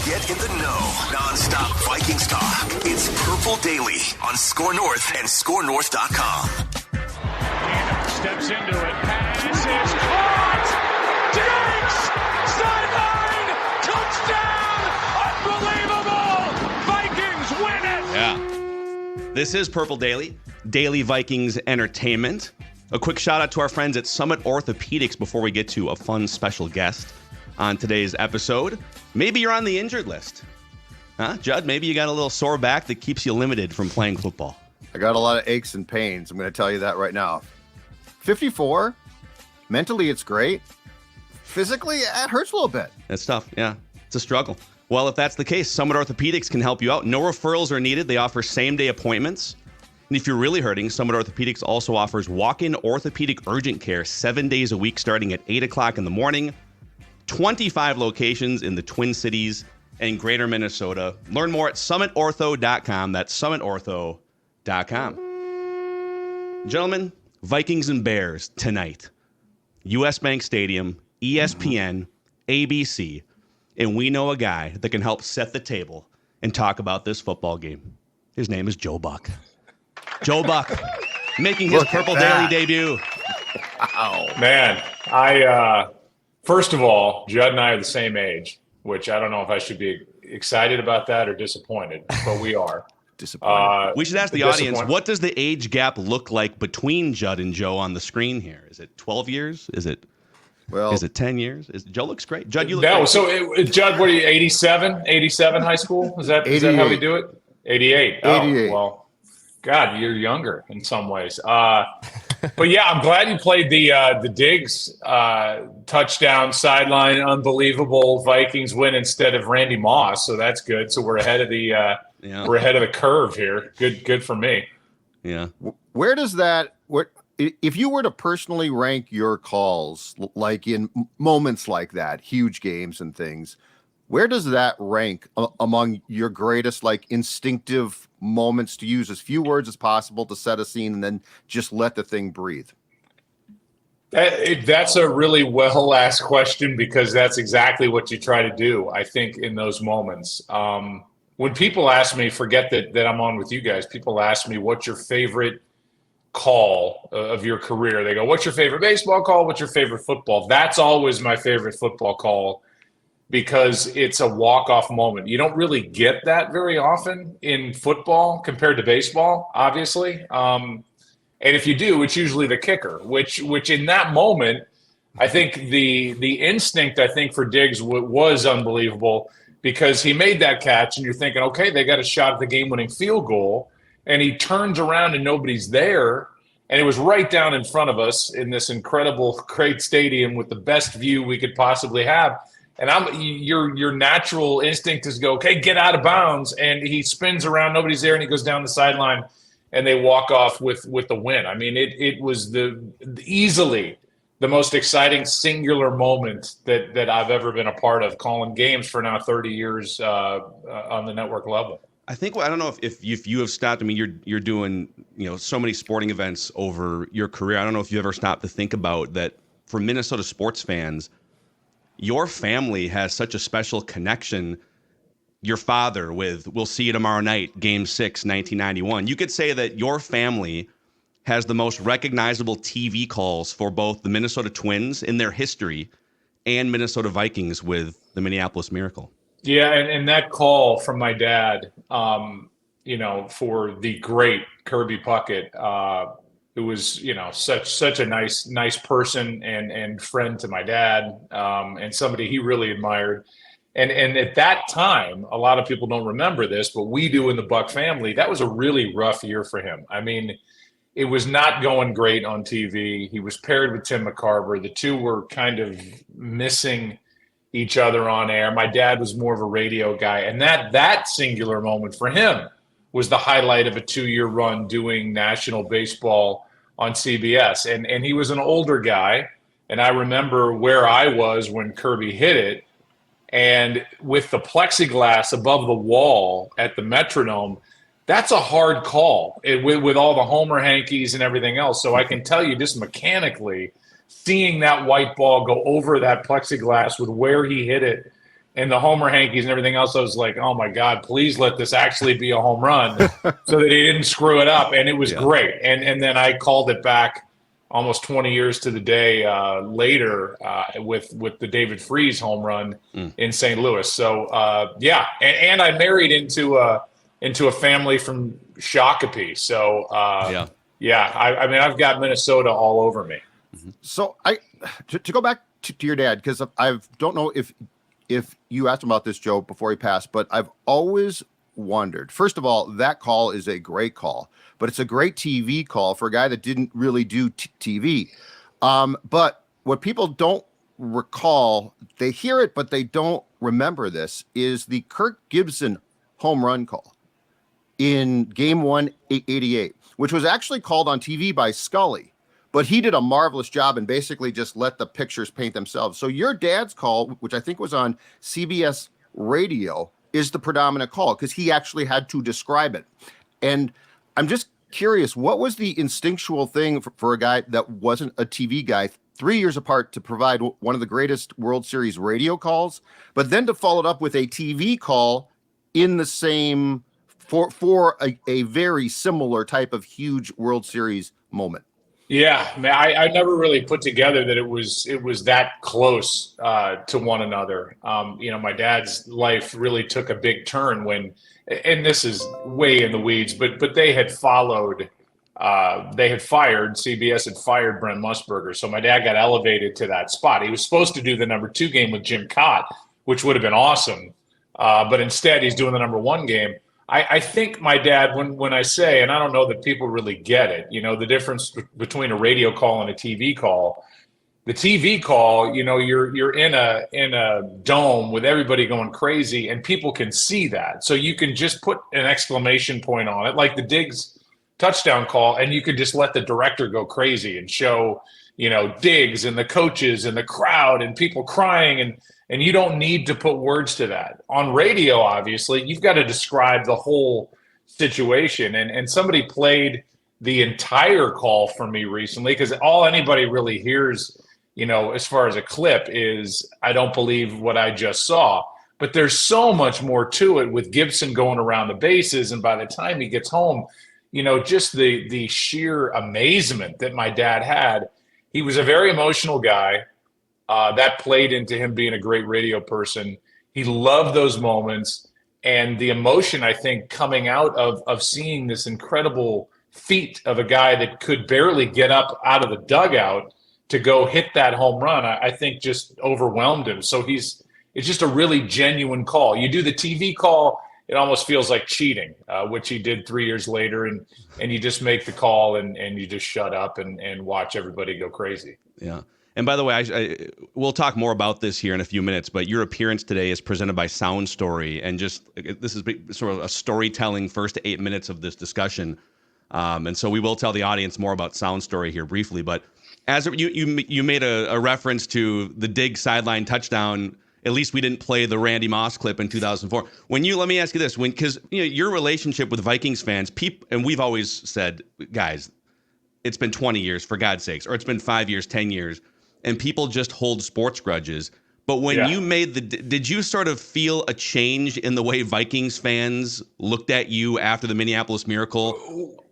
Get in the know. Non-stop Vikings talk. It's Purple Daily on Score North and ScoreNorth.com. Steps into it. Pass is caught. Diggs! Sideline! Touchdown! Unbelievable! Vikings win it! Yeah. This is Purple Daily, Daily Vikings Entertainment. A quick shout out to our friends at Summit Orthopedics before we get to a fun special guest on today's episode. Maybe you're on the injured list. Huh, Judd? Maybe you got a little sore back that keeps you limited from playing football. I got a lot of aches and pains. I'm going to tell you that right now. 54, mentally it's great. Physically, it hurts a little bit. That's tough. Yeah, it's a struggle. Well, if that's the case, Summit Orthopedics can help you out. No referrals are needed. They offer same-day appointments. And if you're really hurting, Summit Orthopedics also offers walk-in orthopedic urgent care 7 days a week starting at 8 o'clock in the morning. 25 locations in the Twin Cities and Greater Minnesota. Learn more at summitortho.com. That's summitortho.com. Gentlemen, Vikings and Bears tonight. US Bank Stadium, ESPN, ABC. And we know a guy that can help set the table and talk about this football game. His name is Joe Buck. Joe Buck, making his Purple Daily debut. Wow. Man, first of all, Judd and I are the same age, which I don't know if I should be excited about that or disappointed, but we are. Disappointed. We should ask the audience, what does the age gap look like between Judd and Joe on the screen here? Is it 12 years? Is it 10 years? Joe looks great. Judd, you look great. So, Judd, what are you, 87? 87 high school? Is that how we do it? 88. 88. Oh, well, God, you're younger in some ways. But yeah, I'm glad you played the Diggs touchdown sideline, unbelievable Vikings win instead of Randy Moss. So that's good. So we're ahead of the we're ahead of the curve here. Good for me. Yeah. Where does that? If you were to personally rank your calls, like in moments like that, huge games and things, where does that rank among your greatest, like, instinctive moments to use as few words as possible to set a scene and then just let the thing breathe? That's a really well asked question, because that's exactly what you try to do, I think, in those moments. When people ask me, forget that I'm on with you guys, people ask me, what's your favorite call of your career? They go, what's your favorite baseball call? What's your favorite football? That's always my favorite football call, because it's a walk-off moment. You don't really get that very often in football compared to baseball, obviously. And if you do, it's usually the kicker, which in that moment, I think the instinct, I think, for Diggs was unbelievable, because he made that catch and you're thinking, okay, they got a shot at the game-winning field goal, and he turns around and nobody's there, and it was right down in front of us in this incredible, great stadium with the best view we could possibly have. And your natural instinct is to go, okay, get out of bounds. And he spins around, nobody's there, and he goes down the sideline, and they walk off with the win. I mean, it was easily the most exciting singular moment that I've ever been a part of, calling games for now 30 years on the network level. I don't know if you have stopped. I mean, you're doing so many sporting events over your career. I don't know if you ever stopped to think about that. For Minnesota sports fans, your family has such a special connection. Your father with "We'll see you tomorrow night," Game 6, 1991. You could say that your family has the most recognizable TV calls for both the Minnesota Twins in their history and Minnesota Vikings with the Minneapolis Miracle. Yeah, and that call from my dad, for the great Kirby Puckett, who was, such a nice person and friend to my dad, and somebody he really admired. And at that time, a lot of people don't remember this, but we do in the Buck family. That was a really rough year for him. I mean, it was not going great on TV. He was paired with Tim McCarver. The two were kind of missing each other on air. My dad was more of a radio guy. And that singular moment for him was the highlight of a 2-year run doing national baseball on CBS. And he was an older guy. And I remember where I was when Kirby hit it. And with the plexiglass above the wall at the Metrodome, that's a hard call with all the homer hankies and everything else. So I can tell you just mechanically, seeing that white ball go over that plexiglass with where he hit it and the homer hankies and everything else. I was like, oh my God, please let this actually be a home run so that he didn't screw it up. And it was great. And then I called it back almost 20 years to the day later with the David Freese home run in St. Louis. So and I married into a family from Shakopee. So I mean, I've got Minnesota all over me. So to go back to your dad, because I don't know if you asked him about this, Joe, before he passed, but I've always wondered. First of all, that call is a great call, but it's a great TV call for a guy that didn't really do TV. But what people don't recall, they hear it, but they don't remember this, is the Kirk Gibson home run call in Game 1, 88, which was actually called on TV by Scully. But he did a marvelous job and basically just let the pictures paint themselves. So your dad's call, which I think was on CBS radio, is the predominant call because he actually had to describe it. And I'm just curious, what was the instinctual thing for a guy that wasn't a TV guy 3 years apart to provide one of the greatest World Series radio calls, but then to follow it up with a TV call in the same for a very similar type of huge World Series moment? Yeah, man, I never really put together that it was that close to one another. My dad's life really took a big turn when, and this is way in the weeds, but they had fired CBS had fired Brent Musburger, so my dad got elevated to that spot. He was supposed to do the number 2 game with Jim Cott, which would have been awesome, but instead he's doing the number 1 game. I think my dad, when I say, and I don't know that people really get it, the difference between a radio call and a TV call. The TV call, you're in a dome with everybody going crazy, and people can see that. So you can just put an exclamation point on it, like the Diggs touchdown call, and you could just let the director go crazy and show, Diggs and the coaches and the crowd and people crying, and you don't need to put words to that. On radio, obviously, you've got to describe the whole situation. And somebody played the entire call for me recently because all anybody really hears, as far as a clip is, I don't believe what I just saw. But there's so much more to it with Gibson going around the bases. And by the time he gets home, just the sheer amazement that my dad had. He was a very emotional guy. That played into him being a great radio person. He loved those moments, and the emotion, I think, coming out of seeing this incredible feat of a guy that could barely get up out of the dugout to go hit that home run, I think just overwhelmed him. So it's just a really genuine call. You do the TV call, it almost feels like cheating, which he did 3 years later, and you just make the call and you just shut up and watch everybody go crazy. Yeah. And by the way, we'll talk more about this here in a few minutes, but your appearance today is presented by Sound Story. And this is sort of a storytelling first 8 minutes of this discussion. And so we will tell the audience more about Sound Story here briefly. But as you made a reference to the Diggs sideline touchdown, at least we didn't play the Randy Moss clip in 2004. Let me ask you this, because your relationship with Vikings fans, and we've always said, guys, it's been 20 years, for God's sakes, or it's been 5 years, 10 years. And people just hold sports grudges. But when you did you sort of feel a change in the way Vikings fans looked at you after the Minneapolis Miracle?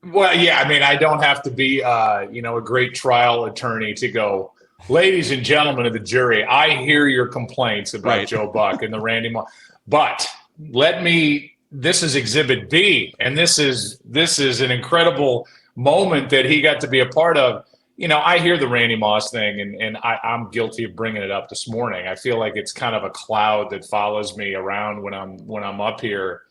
Well, yeah, I mean, I don't have to be, a great trial attorney to go, ladies and gentlemen of the jury, I hear your complaints about Joe Buck and the Randy Moss. But this is Exhibit B, and this is an incredible moment that he got to be a part of. I hear the Randy Moss thing, and I'm guilty of bringing it up this morning. I feel like it's kind of a cloud that follows me around when I'm up here,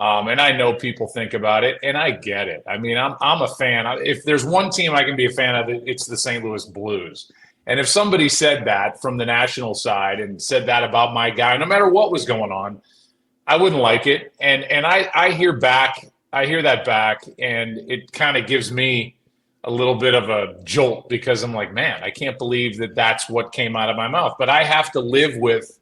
and I know people think about it, and I get it. I mean, I'm a fan. If there's one team I can be a fan of, it's the St. Louis Blues. And if somebody said that from the national side and said that about my guy, no matter what was going on, I wouldn't like it. And I hear that back, and it kind of gives me a little bit of a jolt because I'm like, man, I can't believe that that's what came out of my mouth. But I have to live with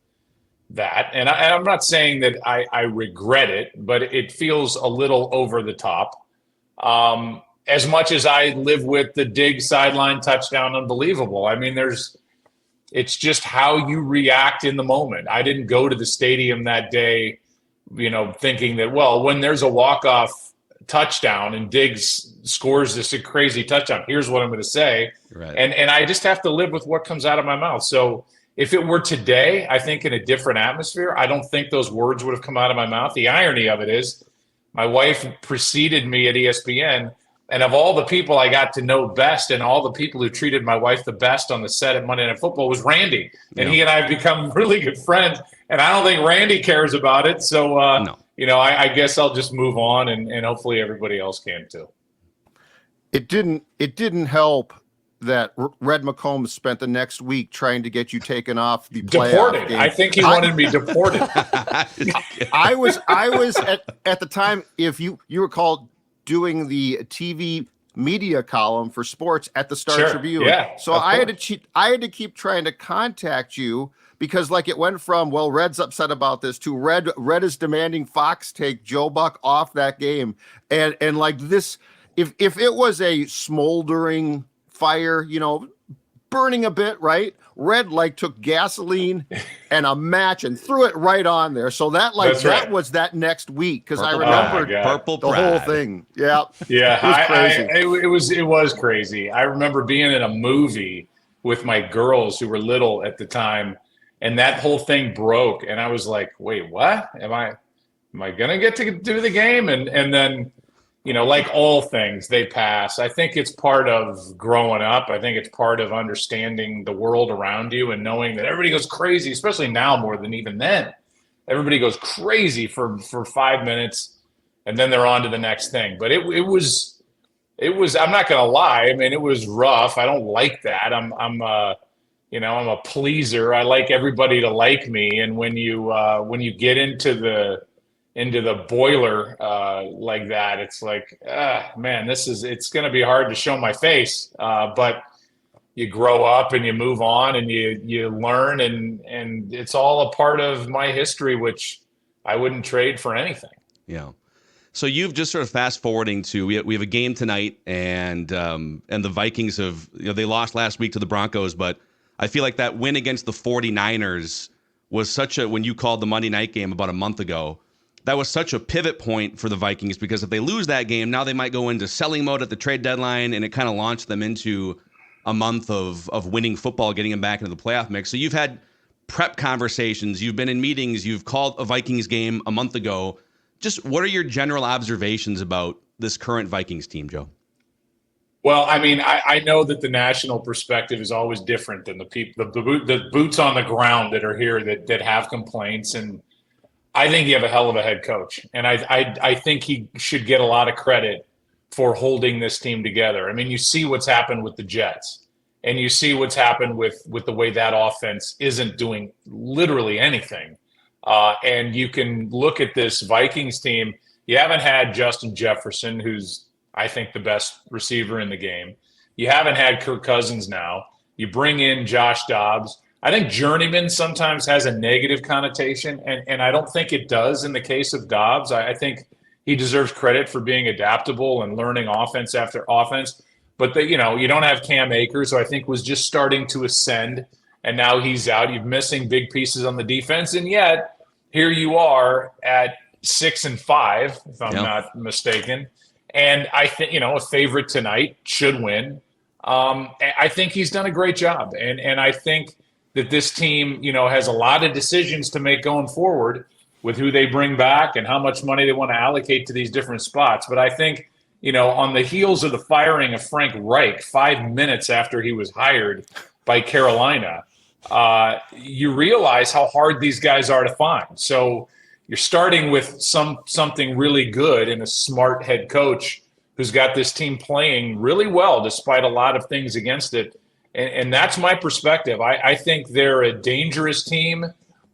that. And I'm not saying that I regret it, but it feels a little over the top. As much as I live with the Diggs sideline touchdown, unbelievable. I mean, It's just how you react in the moment. I didn't go to the stadium that day, thinking that, well, when there's a walk-off touchdown and Diggs scores this crazy touchdown, here's what I'm going to say. Right. And I just have to live with what comes out of my mouth. So if it were today, I think in a different atmosphere, I don't think those words would have come out of my mouth. The irony of it is my wife preceded me at ESPN, and of all the people I got to know best and all the people who treated my wife the best on the set at Monday Night Football was Randy. And he and I have become really good friends, and I don't think Randy cares about it. So, I guess I'll just move on, and hopefully everybody else can too. It didn't help that Red McCombs spent the next week trying to get you taken off the playoff game. I think he wanted me deported. I was at the time, if you recall, doing the TV media column for sports at the Star Tribune. Yeah, so I had to keep trying to contact you because it went from, well, Red's upset about this to Red is demanding Fox take Joe Buck off that game. And this, if it was a smoldering fire, burning a bit, right? Red took gasoline and a match and threw it right on there. So that was that next week because I remember Purple the Pride. whole thing. Yeah, yeah, it was crazy. It was crazy. I remember being in a movie with my girls who were little at the time, and that whole thing broke, and I was like, "Wait, what? Am I gonna get to do the game?" And then, like all things, they pass. I think it's part of growing up. I think it's part of understanding the world around you and knowing that everybody goes crazy, especially now more than even then. Everybody goes crazy for 5 minutes, and then they're on to the next thing. But it was. I'm not gonna lie. I mean, it was rough. I don't like that. I'm a pleaser. I like everybody to like me. And when you get into the boiler like that, it's like, man, it's going to be hard to show my face. But you grow up and you move on and you learn, and it's all a part of my history, which I wouldn't trade for anything. Yeah. So you've just sort of fast forwarding to we have a game tonight, and the Vikings have they lost last week to the Broncos, but I feel like that win against the 49ers was when you called the Monday night game about a month ago. That was such a pivot point for the Vikings because if they lose that game, now they might go into selling mode at the trade deadline, and it kind of launched them into a month of winning football, getting them back into the playoff mix. So you've had prep conversations, you've been in meetings, you've called a Vikings game a month ago. Just what are your general observations about this current Vikings team, Joe? Well, I mean, I know that the national perspective is always different than the boots on the ground that are here that have complaints. And I think you have a hell of a head coach. And I think he should get a lot of credit for holding this team together. I mean, you see what's happened with the Jets, and you see what's happened with the way that offense isn't doing literally anything. And you can look at this Vikings team. You haven't had Justin Jefferson, who's, I think, the best receiver in the game. You haven't had Kirk Cousins now. You bring in Josh Dobbs. I think journeyman sometimes has a negative connotation, and I don't think it does in the case of Dobbs. I think he deserves credit for being adaptable and learning offense after offense. But you don't have Cam Akers, who I think was just starting to ascend, and now he's out. You're missing big pieces on the defense, and yet here you are at 6-5, if I'm not mistaken. And I think, a favorite tonight should win. I think he's done a great job. And I think that this team, has a lot of decisions to make going forward with who they bring back and how much money they want to allocate to these different spots. But I think, on the heels of the firing of Frank Reich 5 minutes after he was hired by Carolina, you realize how hard these guys are to find. So you're starting with something really good and a smart head coach who's got this team playing really well despite a lot of things against it. And that's my perspective. I think they're a dangerous team.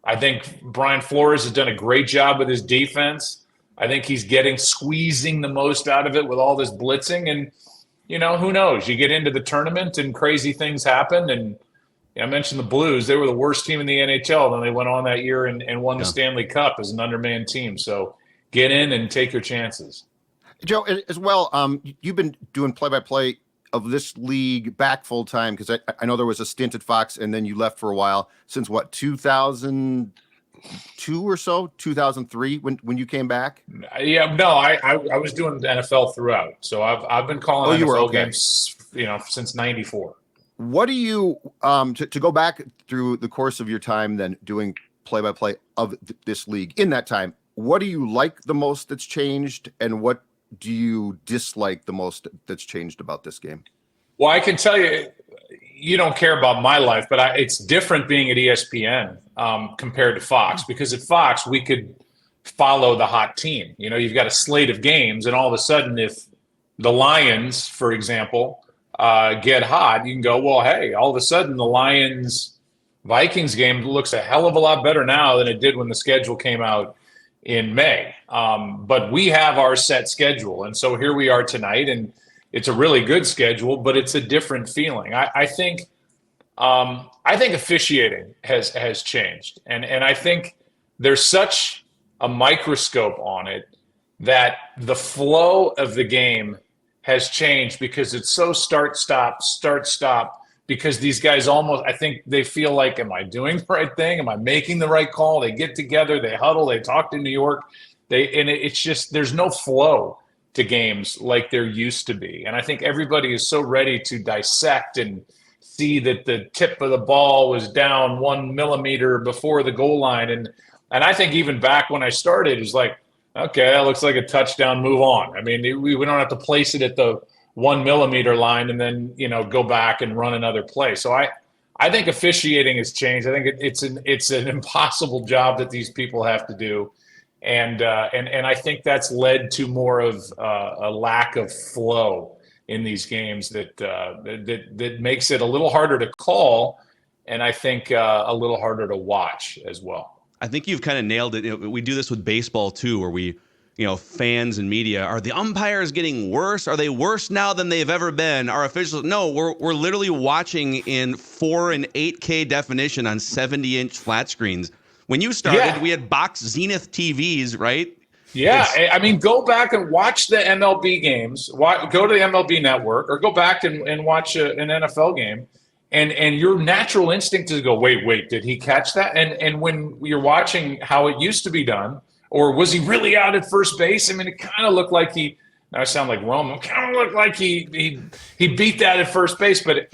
I think Brian Flores has done a great job with his defense. I think he's squeezing the most out of it with all this blitzing. And, who knows? You get into the tournament and crazy things happen. And I mentioned the Blues. They were the worst team in the NHL. Then they went on that year and won the Stanley Cup as an undermanned team. So get in and take your chances. Joe, as well, you've been doing play-by-play of this league back full time? Because I know there was a stint at Fox and then you left for a while since what, 2002 or so, 2003 when you came back? Yeah, no, I was doing NFL throughout. So I've been calling NFL games, since '94. What do you to go back through the course of your time then doing play-by-play of this league in that time? What do you like the most that's changed, and what do you dislike the most that's changed about this game? Well, I can tell you, you don't care about my life, but it's different being at ESPN compared to Fox, because at Fox we could follow the hot team. You've got a slate of games, and all of a sudden, if the Lions, for example, get hot, you can go, well, hey, all of a sudden the Lions-Vikings game looks a hell of a lot better now than it did when the schedule came out in May. But we have our set schedule. And so here we are tonight, and it's a really good schedule, but it's a different feeling. I think officiating has changed. And I think there's such a microscope on it that the flow of the game has changed because it's so start, stop, because these guys I think they feel like, am I doing the right thing? Am I making the right call? They get together, they huddle, they talk to New York. It's just, there's no flow to games like there used to be. And I think everybody is so ready to dissect and see that the tip of the ball was down 1 millimeter before the goal line. And I think even back when I started, it was like, okay, that looks like a touchdown, move on. I mean, we don't have to place it at the 1 millimeter line and then, go back and run another play. So I think officiating has changed. I think it's an impossible job that these people have to do. And I think that's led to more of a lack of flow in these games that makes it a little harder to call, and I think a little harder to watch as well. I think you've kind of nailed it. We do this with baseball too, where we, fans and media, are the umpires getting worse? Are they worse now than they've ever been? Are officials? No, we're literally watching in 4 and 8K definition on 70-inch flat screens. When you started, we had box Zenith TVs, right? Yeah, I mean, go back and watch the MLB games. Go to the MLB Network, or go back and watch an NFL game. And your natural instinct is to go, wait, did he catch that? And when you're watching how it used to be done, or was he really out at first base? I mean, it kind of looked like now I sound like Rome. It kind of looked like he beat that at first base, but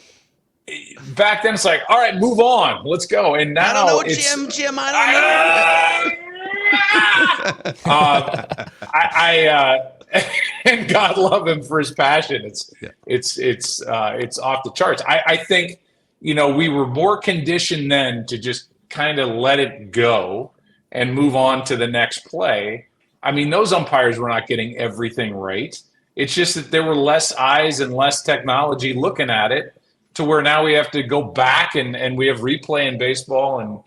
back then it's like, all right, move on, let's go. And now I don't know, Jim, I don't know. And God love him for his passion. It's off the charts. I think, we were more conditioned then to just kind of let it go and move on to the next play. I mean, those umpires were not getting everything right. It's just that there were less eyes and less technology looking at it, to where now we have to go back and we have replay in baseball. And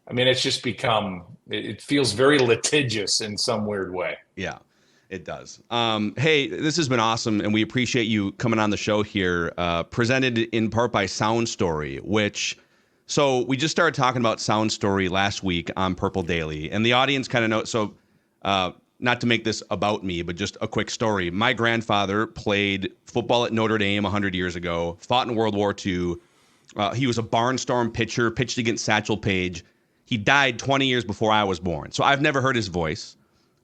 I mean, it's just it feels very litigious in some weird way. Yeah. It does. Hey, this has been awesome, and we appreciate you coming on the show here, presented in part by Sound Story, so we just started talking about Sound Story last week on Purple Daily, and the audience kind of knows. So not to make this about me, but just a quick story. My grandfather played football at Notre Dame 100 years ago, fought in World War II. He was a barnstorm pitcher, pitched against Satchel Paige. He died 20 years before I was born. So I've never heard his voice.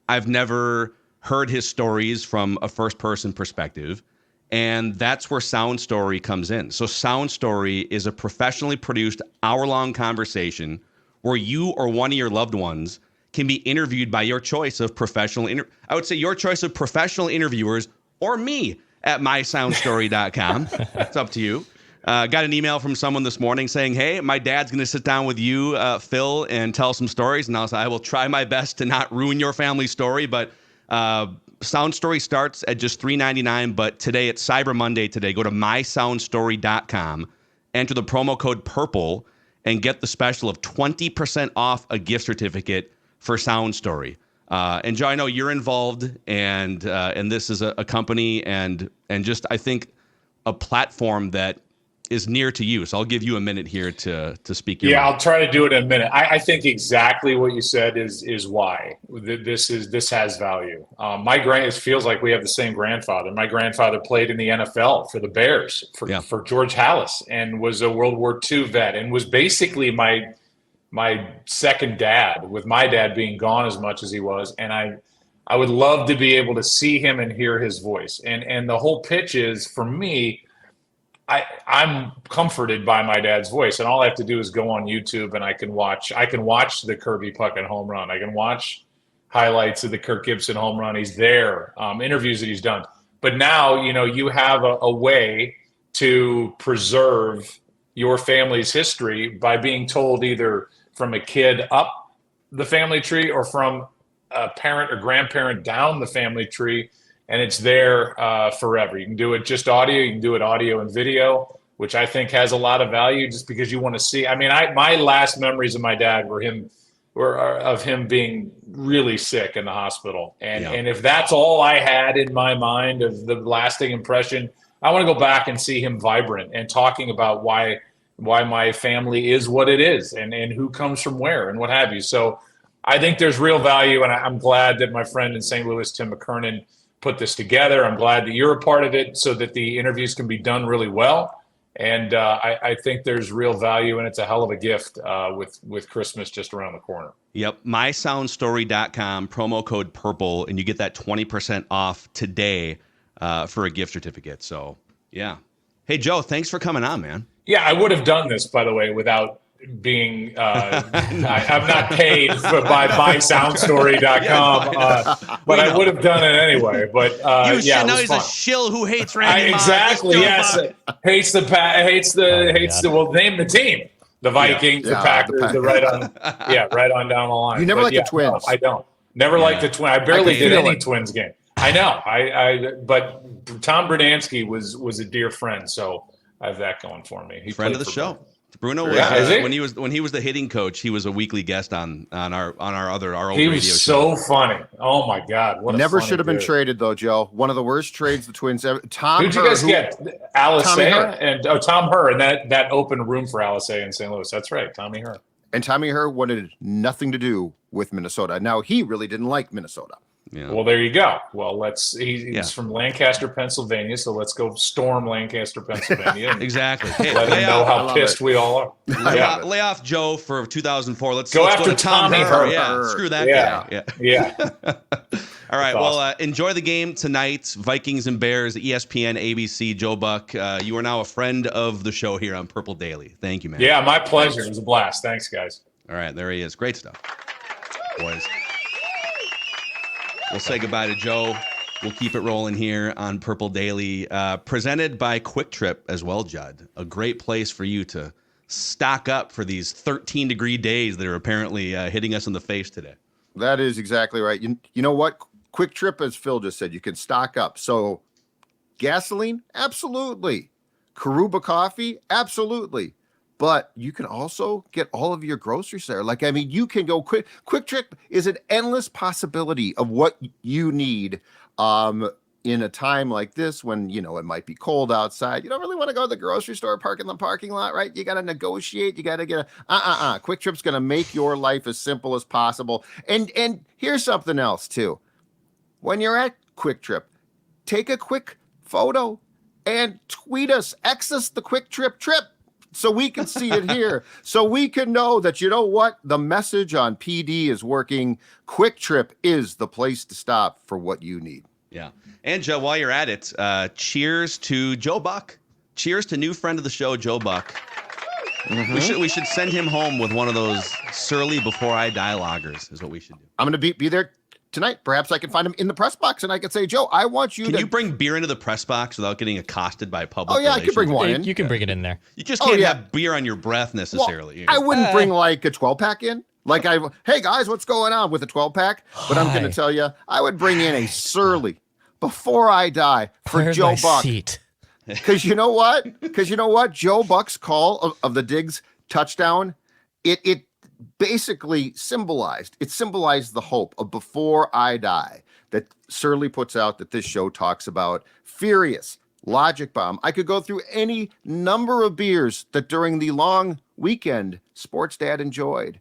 I've never heard his stories from a first-person perspective, and that's where Sound Story comes in. So Sound Story is a professionally produced hour-long conversation where you or one of your loved ones can be interviewed by your choice of I would say your choice of professional interviewers, or me at mysoundstory.com. It's up to you. Got an email from someone this morning saying, hey, my dad's going to sit down with you, Phil, and tell some stories. And I will try my best to not ruin your family story, but Sound Story starts at just $3.99, but today it's Cyber Monday today. Go to mysoundstory.com, enter the promo code PURPLE, and get the special of 20% off a gift certificate for Sound Story. And Joe, I know you're involved, and this is a company and just, I think, a platform that is near to you. So I'll give you a minute here to speak your Yeah, mind. I'll try to do it in a minute. I think exactly what you said is why this has value. It feels like we have the same grandfather. My grandfather played in the NFL for the Bears for George Halas and was a World War II vet and was basically my second dad, with my dad being gone as much as he was. And I would love to be able to see him and hear his voice. And the whole pitch is, for me, I'm comforted by my dad's voice, and all I have to do is go on YouTube and I can watch the Kirby Puckett home run. I can watch highlights of the Kirk Gibson home run. He's there, interviews that he's done. But now, you have a way to preserve your family's history by being told either from a kid up the family tree or from a parent or grandparent down the family tree. And it's there forever. You can do it just audio. You can do it audio and video, which I think has a lot of value just because you want to see. I mean, my last memories of my dad were of him being really sick in the hospital. And if that's all I had in my mind of the lasting impression, I want to go back and see him vibrant and talking about why my family is what it is and who comes from where and what have you. So I think there's real value. And I'm glad that my friend in St. Louis, Tim McKernan, put this together. I'm glad that you're a part of it so that the interviews can be done really well. And I think there's real value, and it's a hell of a gift with Christmas just around the corner. Yep. MySoundStory.com, promo code PURPLE, and you get that 20% off today for a gift certificate. So, yeah. Hey, Joe, thanks for coming on, man. Yeah, I would have done this, by the way, without being I'm not paid by MySoundStory.com, but I would have done it anyway. But he's a shill who hates Randy Moss. Exactly. Yes, hates the well, name the team. The Vikings, the Packers, right on down the line. You never liked the Twins. No, I don't. Never liked the Twins. I barely did any Twins game. I know. But Tom Brudansky was a dear friend, so I have that going for me. He friend of the show. Bruno was when he was the hitting coach. He was a weekly guest on our old radio show. He was so funny. Oh my God! Never should have been traded though, Joe. One of the worst trades the Twins ever. Who'd you guys get? Alisea and Tom Herr, and that opened room for Alisea in St. Louis. That's right, Tommy Herr. And Tommy Herr wanted nothing to do with Minnesota. Now he really didn't like Minnesota. Yeah. Well, there you go. Well, he's from Lancaster, Pennsylvania, so let's go storm Lancaster, Pennsylvania. Exactly. Hey, let him know how pissed we all are. Lay off Joe for 2004. Let's go after Tommy Herr. Yeah, screw that guy. Yeah. All right. Well, enjoy the game tonight. Vikings and Bears, ESPN, ABC. Joe Buck, you are now a friend of the show here on Purple Daily. Thank you, man. Yeah, my pleasure. It was a blast. Thanks, guys. All right, there he is. Great stuff, boys. We'll say goodbye to Joe. We'll keep it rolling here on Purple Daily, presented by Quick Trip as well, Judd. A great place for you to stock up for these 13-degree days that are apparently hitting us in the face today. That is exactly right. You know what? Quick Trip, as Phil just said, you can stock up. So gasoline, absolutely. Karuba coffee, absolutely. But you can also get all of your groceries there. You can go Quick Trip is an endless possibility of what you need in a time like this when, it might be cold outside. You don't really want to go to the grocery store, park in the parking lot, right? You got to negotiate. You got to get Quick Trip's going to make your life as simple as possible. And here's something else too. When you're at Quick Trip, take a quick photo and tweet us, X the Quick Trip, so we can see it here, so we can know that, the message on PD is working. Quick Trip is the place to stop for what you need. Yeah. And Joe, while you're at it, cheers to Joe Buck. Cheers to new friend of the show, Joe Buck. Mm-hmm. We should send him home with one of those Surly Before I Die lagers is what we should do. I'm going to be there tonight. Perhaps I can find him in the press box and I could say, Joe, I want you Can you bring beer into the press box without getting accosted by public relations? I could bring one in. You can bring it in there. You just can't have beer on your breath necessarily. Well, I wouldn't bring a 12-pack in. Hey guys, what's going on with a 12-pack? But I'm going to tell you, I would bring in a Surly Before I Die for Joe Buck. Because you know what? Joe Buck's call of the Diggs touchdown, it basically symbolized the hope of Before I Die that Surly puts out, that this show talks about. Furious, Logic Bomb. I could go through any number of beers that during the long weekend Sports Dad enjoyed.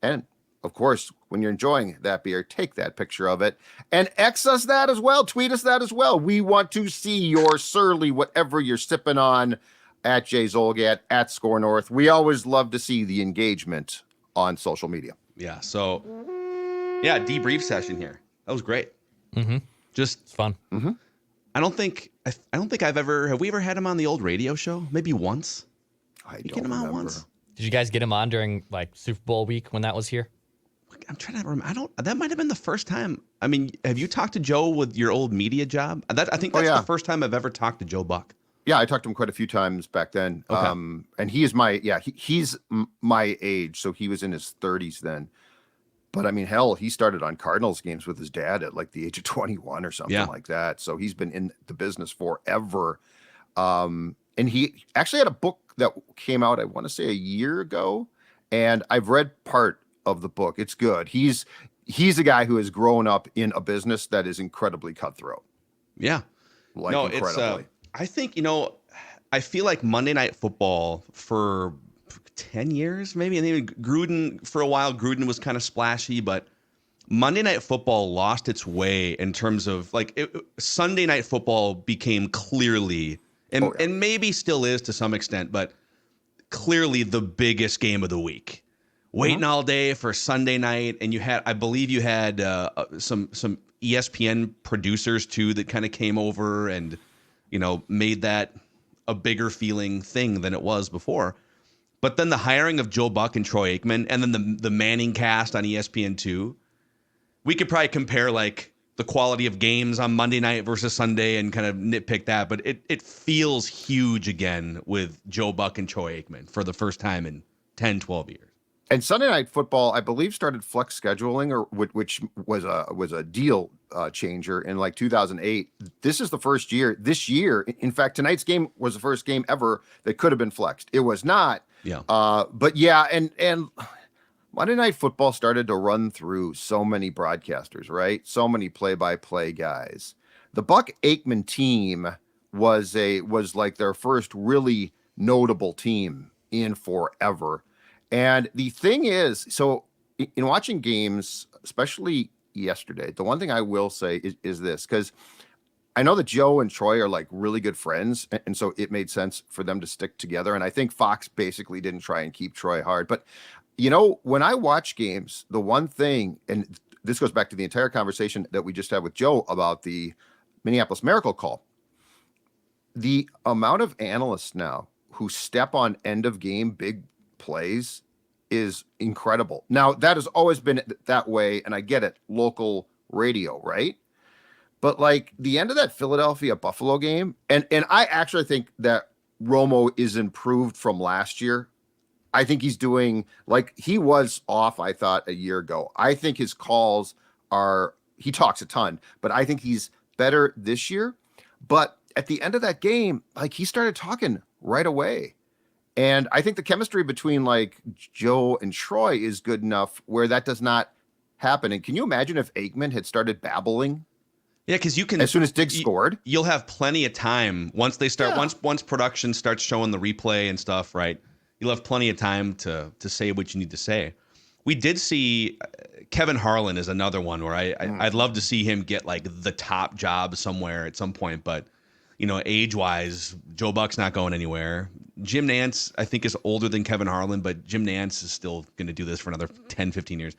And of course, when you're enjoying that beer, take that picture of it and X us that as well. Tweet us that as well. We want to see your surly, whatever you're sipping on, at Jay Zolgat, at Score North. We always love to see the engagement on social media. Yeah. So, yeah, debrief session here. That was great. Mm-hmm. Just It's fun. Mm-hmm. I don't think have we ever had him on the old radio show? Maybe once. I You don't get him on remember. once. Did you guys get him on during like Super Bowl week when that was here? I'm trying to remember. That might have been the first time. I mean, have you talked to Joe with your old media job? I think that's the first time I've ever talked to Joe Buck. Yeah, I talked to him quite a few times back then. Okay. And he is he's my age, so he was in his 30s then. But I memean, hell, he started on Cardinals games with his dad at like the age of 21 or something like that. So he's been in the business forever. And he actually had a book that came out, I want to say, a year ago. And I've read part of the book. It's good. He's a guy who has grown up in a business that is incredibly cutthroat. Yeah. Like, no, incredibly. I think, I feel like Monday Night Football for 10 years, maybe. And even Gruden, for a while, Gruden was kind of splashy, but Monday Night Football lost its way in terms of Sunday Night Football became clearly, and maybe still is to some extent, but clearly the biggest game of the week. Waiting all day for Sunday night. And I believe you had some ESPN producers too that kind of came over and, made that a bigger feeling thing than it was before. But then the hiring of Joe Buck and Troy Aikman, and then the Manning cast on ESPN2, we could probably compare like the quality of games on Monday night versus Sunday and kind of nitpick that. But it feels huge again with Joe Buck and Troy Aikman for the first time in 10, 12 years. And Sunday Night Football, I believe, started flex scheduling, which was a deal changer in like 2008. This is the first year. This year, in fact, tonight's game was the first game ever that could have been flexed. It was not. Yeah. But yeah, and Monday Night Football started to run through so many broadcasters, right? So many play-by-play guys. The Buck Aikman team was like their first really notable team in forever. And the thing is, so in watching games, especially yesterday, the one thing I will say is this, because I know that Joe and Troy are like really good friends. And so it made sense for them to stick together. And I think Fox basically didn't try and keep Troy hard. But, when I watch games, the one thing, and this goes back to the entire conversation that we just had with Joe about the Minneapolis Miracle call, the amount of analysts now who step on end of game big plays is incredible. Now, that has always been that way, and I get it, local radio, right? But like the end of that Philadelphia Buffalo game, and I actually think that Romo is improved from last year. I think he's doing, like, he was off, I thought, a year ago. I think his calls he talks a ton, but I think he's better this year. But at the end of that game, like, he started talking right away. And I think the chemistry between like Joe and Troy is good enough where that does not happen. And can you imagine if Aikman had started babbling? Yeah, because you can, as soon as Diggs scored, you'll have plenty of time once they start. Yeah. Once production starts showing the replay and stuff, right? You'll have plenty of time to say what you need to say. We did see Kevin Harlan is another one where I'd love to see him get like the top job somewhere at some point, but age-wise, Joe Buck's not going anywhere. Jim Nantz, I think, is older than Kevin Harlan, but Jim Nantz is still going to do this for another 10, 15 years.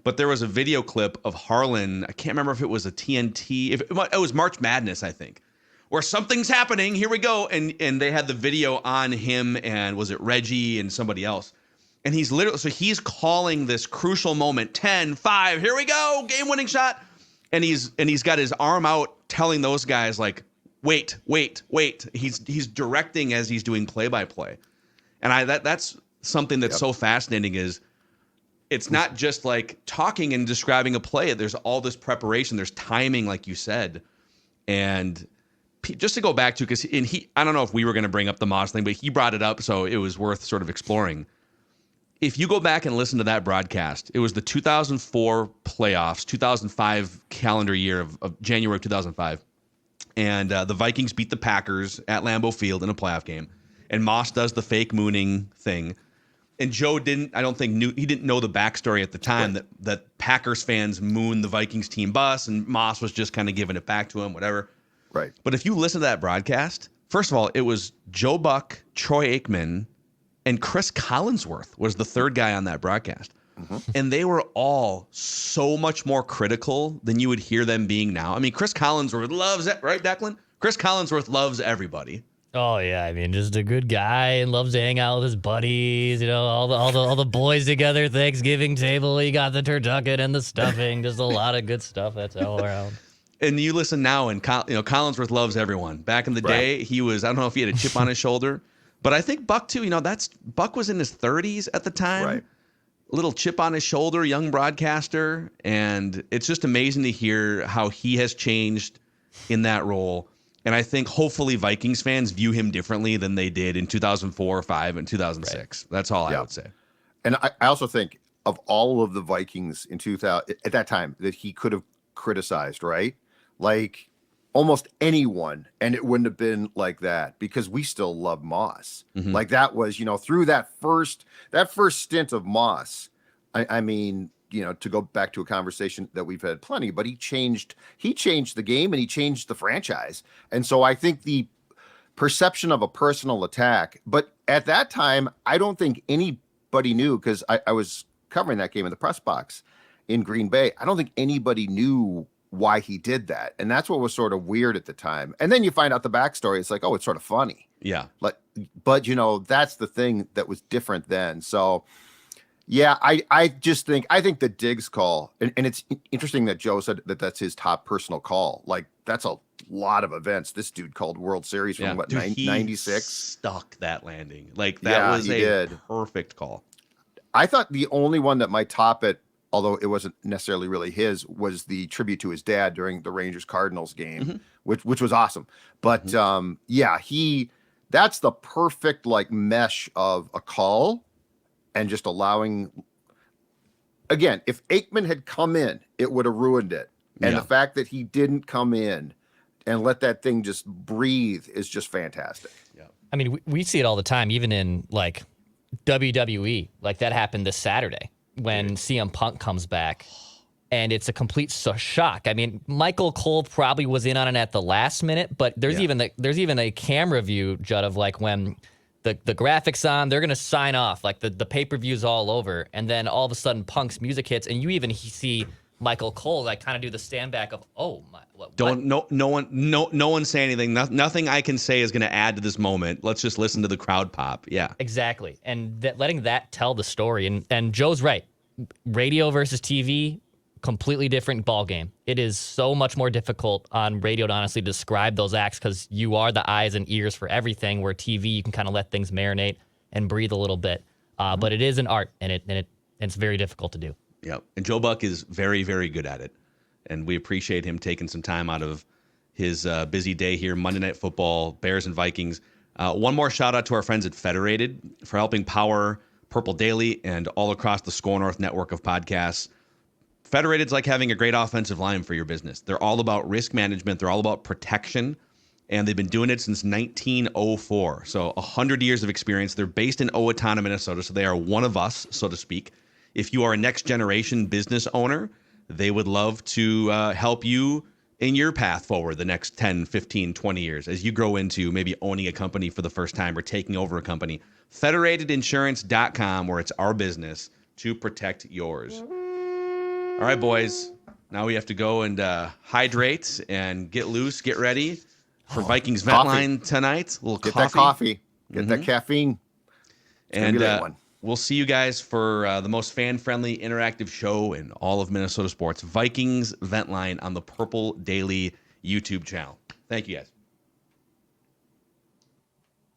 But there was a video clip of Harlan. I can't remember if it was a TNT. It was March Madness, I think, where something's happening. Here we go. And they had the video on him, and was it Reggie and somebody else? And he's calling this crucial moment, 10-5, here we go, game-winning shot. And he's got his arm out telling those guys, like, wait. He's directing as he's doing play-by-play. And that's something that's so fascinating is it's not just like talking and describing a play. There's all this preparation. There's timing, like you said. And just to go back to, because I don't know if we were going to bring up the Moss thing, but he brought it up, so it was worth sort of exploring. If you go back and listen to that broadcast, it was the 2004 playoffs, 2005 calendar year of January of 2005. And the Vikings beat the Packers at Lambeau Field in a playoff game. And Moss does the fake mooning thing. And Joe didn't know the backstory at the time that Packers fans mooned the Vikings team bus, and Moss was just kind of giving it back to him, whatever. Right. But if you listen to that broadcast, first of all, it was Joe Buck, Troy Aikman, and Chris Collinsworth was the third guy on that broadcast. Mm-hmm. And they were all so much more critical than you would hear them being now. I mean, Chris Collinsworth loves it, right, Declan? Chris Collinsworth loves everybody. Oh yeah, I mean, just a good guy and loves to hang out with his buddies. You know, all the boys together. Thanksgiving table. He got the turducken and the stuffing. Just a lot of good stuff that's all around. And you listen now, and Collinsworth loves everyone. Back in the day, he was, I don't know if he had a chip on his shoulder, but I think Buck too. Buck was in his 30s at the time. Right. A little chip on his shoulder, young broadcaster, and it's just amazing to hear how he has changed in that role. And I think hopefully Vikings fans view him differently than they did in 2004, 5, and 2006. Right. That's all I would say. And I also think of all of the Vikings in 2000 at that time that he could have criticized, right? Like almost anyone, and it wouldn't have been like that because we still love Moss. Mm-hmm. Like that was, through that first stint of Moss. I mean, to go back to a conversation that we've had plenty, but he changed the game and he changed the franchise. And so I think the perception of a personal attack, but at that time, I don't think anybody knew, because I was covering that game in the press box in Green Bay. I don't think anybody knew why he did that. And that's what was sort of weird at the time. And then you find out the backstory. It's like, oh, it's sort of funny. Yeah. But that's the thing that was different then. So yeah, I think the Diggs call, and it's interesting that Joe said that that's his top personal call. Like that's a lot of events. This dude called World Series from 96. Stuck that landing. Like that was a perfect call. I thought the only one that might top it, although it wasn't necessarily really his, was the tribute to his dad during the Rangers-Cardinals game, mm-hmm. which was awesome. But mm-hmm. That's the perfect like mesh of a call and just allowing. Again, if Aikman had come in, it would have ruined it. And the fact that he didn't come in and let that thing just breathe is just fantastic. Yeah. I mean, we see it all the time, even in like WWE. Like that happened this Saturday when CM Punk comes back, and it's a complete shock. I mean, Michael Cole probably was in on it at the last minute, but there's even a camera view, Judd, of like when the graphics on, they're gonna sign off, like the pay-per-view's all over, and then all of a sudden Punk's music hits, and you even see Michael Cole like kind of do the stand back of, oh my, what? No one say anything. Nothing I can say is going to add to this moment. Let's just listen to the crowd pop. Yeah, exactly. And letting that tell the story. And Joe's right. Radio versus TV, completely different ball game. It is so much more difficult on radio to honestly describe those acts because you are the eyes and ears for everything. Where TV, you can kind of let things marinate and breathe a little bit. But it is an art, and it's very difficult to do. Yep. And Joe Buck is very, very good at it. And we appreciate him taking some time out of his busy day here, Monday Night Football, Bears and Vikings. One more shout out to our friends at Federated for helping power Purple Daily and all across the Score North network of podcasts. Federated's like having a great offensive line for your business. They're all about risk management. They're all about protection. And they've been doing it since 1904. So 100 years of experience. They're based in Owatonna, Minnesota. So they are one of us, so to speak. If you are a next generation business owner, they would love to help you in your path forward the next 10, 15, 20 years as you grow into maybe owning a company for the first time or taking over a company. Federatedinsurance.com, where it's our business to protect yours. All right, boys. Now we have to go and hydrate and get loose, get ready for Vikings Vent Line tonight. A little get coffee. That coffee. Get that caffeine. It's and we'll see you guys for the most fan-friendly interactive show in all of Minnesota sports, Vikings Vent Line on the Purple Daily YouTube channel. Thank you, guys.